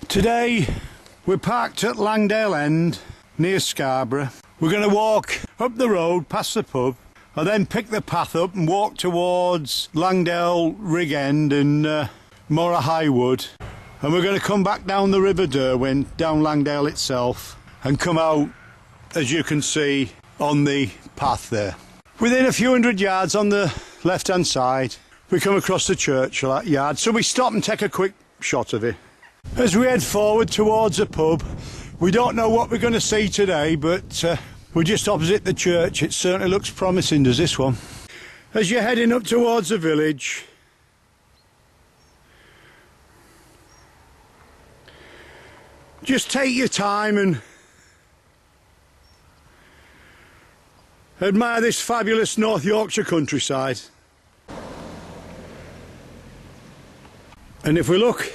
Today we're parked at Langdale End near Scarborough. We're going to walk up the road past the pub and then pick the path up and walk towards Langdale End and Morra Head Wood, and we're going to come back down the river Derwent, down Langdale itself, and come out, as you can see, on the path there. Within a few hundred yards on the left hand side we come across the churchyard, so we stop and take a quick shot of it. As we head forward towards the pub, we don't know what we're going to see today, but we're just opposite the church. It certainly looks promising, does this one. As you're heading up towards the village, just take your time and admire this fabulous North Yorkshire countryside. And if we look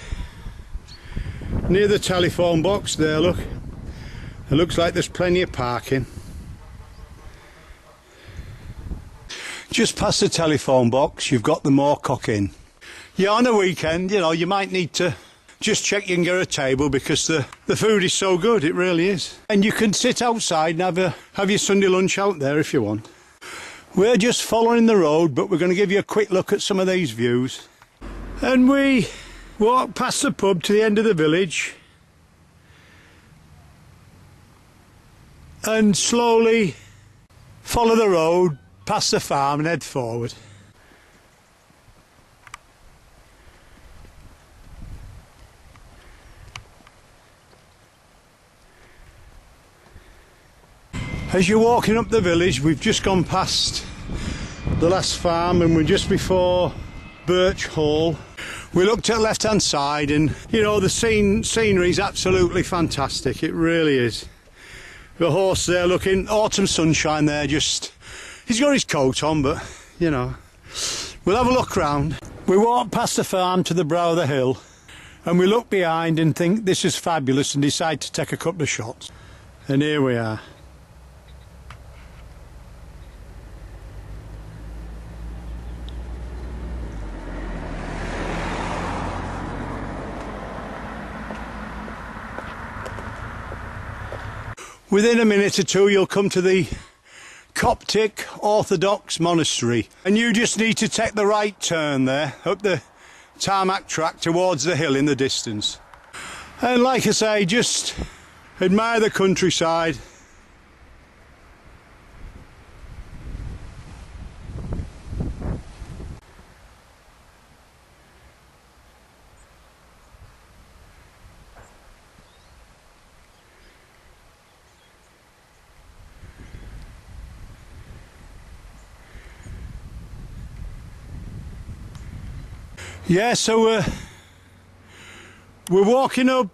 near the telephone box there, look, it looks like there's plenty of parking. Just past the telephone box you've got the Moorcock Inn. Yeah, on a weekend, you know, you might need to just check you can get a table because the food is so good, it really is. And you can sit outside and have your Sunday lunch out there if you want. We're just following the road, but we're going to give you a quick look at some of these views. And we walk past the pub to the end of the village and slowly follow the road past the farm and head forward. As you're walking up the village, we've just gone past the last farm and we're just before Birch Hall. We looked at the left hand side and, you know, the scenery is absolutely fantastic, it really is. The horse there looking, autumn sunshine there, just, he's got his coat on, but, you know. We'll have a look round. We walk past the farm to the brow of the hill and we look behind and think this is fabulous and decide to take a couple of shots. And here we are. Within a minute or two you'll come to the Coptic Orthodox Monastery, and you just need to take the right turn there up the tarmac track towards the hill in the distance. And like I say, just admire the countryside. Yeah, so we're walking up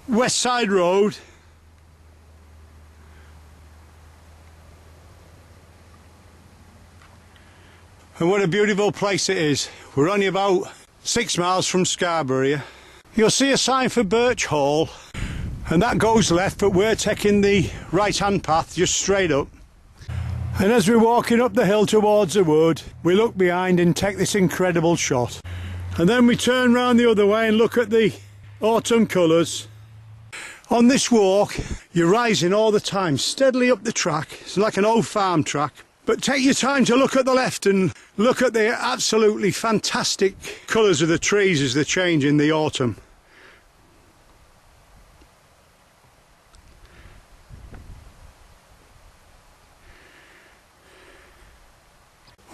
West Side Road. And what a beautiful place it is. We're only about 6 miles from Scarborough. You'll see a sign for Birch Hall, and that goes left, but we're taking the right-hand path just straight up. And as we're walking up the hill towards the wood, we look behind and take this incredible shot. And then we turn round the other way and look at the autumn colours. On this walk, you're rising all the time, steadily up the track. It's like an old farm track. But take your time to look at the left and look at the absolutely fantastic colours of the trees as they change in the autumn.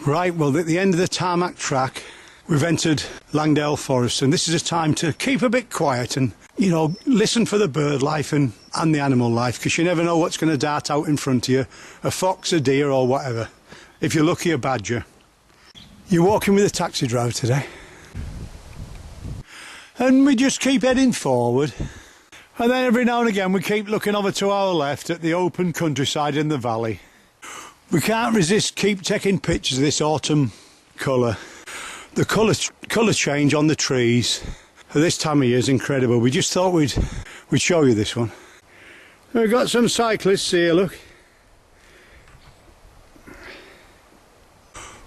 Right, well, at the end of the tarmac track, we've entered Langdale Forest, and this is a time to keep a bit quiet and, you know, listen for the bird life and the animal life, because you never know what's going to dart out in front of you, a fox, a deer or whatever. If you're lucky, a badger. You're walking with a taxi driver today. And we just keep heading forward, and then every now and again we keep looking over to our left at the open countryside in the valley. We can't resist keep taking pictures of this autumn colour. The colour change on the trees at this time of year is incredible. We just thought we'd show you this one. We've got some cyclists here, look.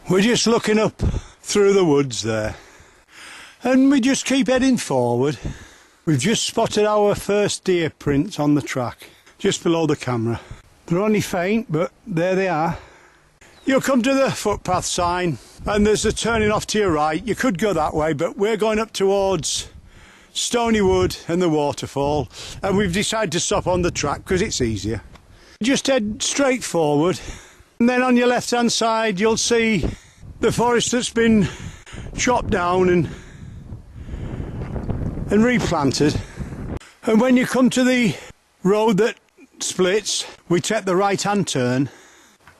We're just looking up through the woods there. And we just keep heading forward. We've just spotted our first deer prints on the track, just below the camera. They're only faint, but there they are. You'll come to the footpath sign and there's a turning off to your right. You could go that way, but we're going up towards Stony Wood and the waterfall, and we've decided to stop on the track because it's easier. Just head straight forward, and then on your left hand side you'll see the forest that's been chopped down and replanted. And when you come to the road that splits, we take the right hand turn.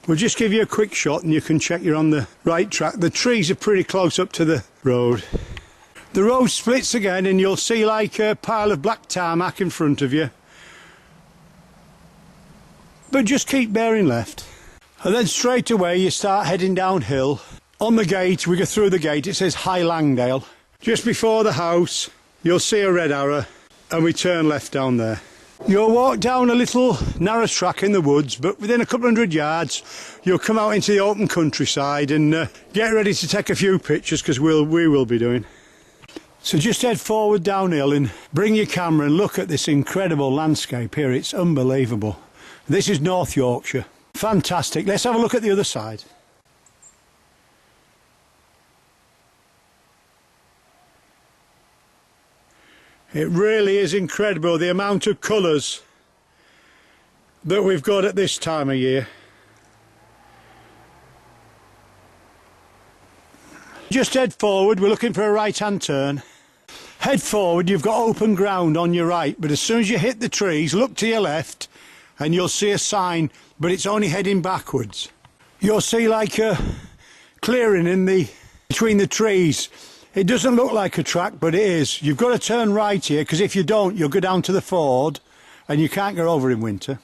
We'll just give you a quick shot and you can check you're on the right track. The trees are pretty close up to the road. The road splits again and you'll see like a pile of black tarmac in front of you. But just keep bearing left. And then straight away you start heading downhill. On the gate, we go through the gate, it says High Langdale. Just before the house, you'll see a red arrow and we turn left down there. You'll walk down a little narrow track in the woods, but within a couple hundred yards you'll come out into the open countryside and get ready to take a few pictures because we will be doing. So just head forward downhill and bring your camera and look at this incredible landscape here. It's unbelievable. This is North Yorkshire. Fantastic. Let's have a look at the other side. It really is incredible the amount of colours that we've got at this time of year. Just head forward, we're looking for a right hand turn. Head forward, you've got open ground on your right, but as soon as you hit the trees, look to your left and you'll see a sign, but it's only heading backwards. You'll see like a clearing between the trees. It doesn't look like a track, but it is. You've got to turn right here, because if you don't, you'll go down to the ford, and you can't go over in winter.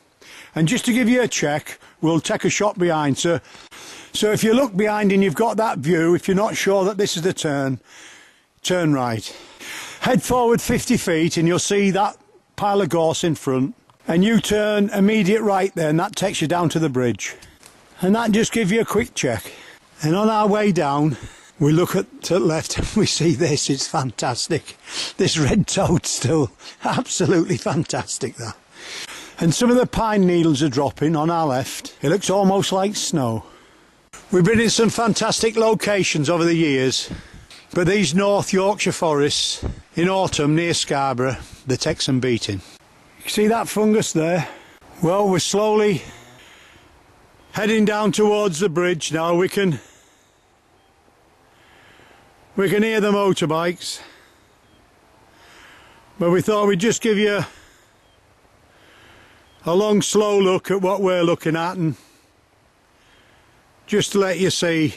And just to give you a check, we'll take a shot behind. So if you look behind and you've got that view, if you're not sure that this is the turn, turn right. Head forward 50 feet, and you'll see that pile of gorse in front. And you turn immediate right there, and that takes you down to the bridge. And that just gives you a quick check. And on our way down, we look at the left and we see this. It's fantastic. This red toadstool, absolutely fantastic that. And some of the pine needles are dropping on our left. It looks almost like snow. We've been in some fantastic locations over the years, but these North Yorkshire forests in autumn near Scarborough, they take some beating. You see that fungus there? Well, we're slowly heading down towards the bridge now. We can hear the motorbikes, but we thought we'd just give you a long slow look at what we're looking at, and just to let you see.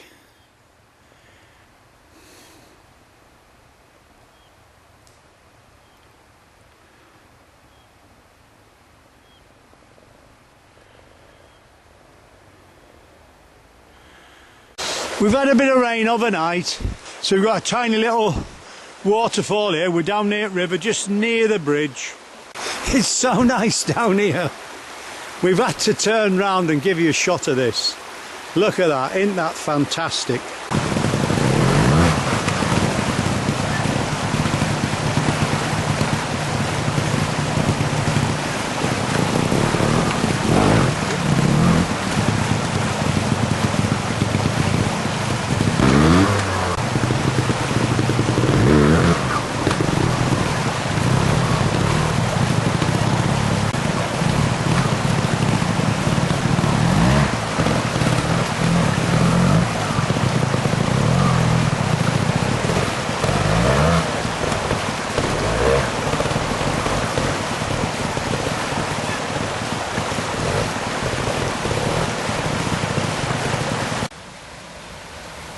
We've had a bit of rain overnight, so we've got a tiny little waterfall here. We're down near the river, just near the bridge. It's so nice down here. We've had to turn round and give you a shot of this. Look at that, isn't that fantastic?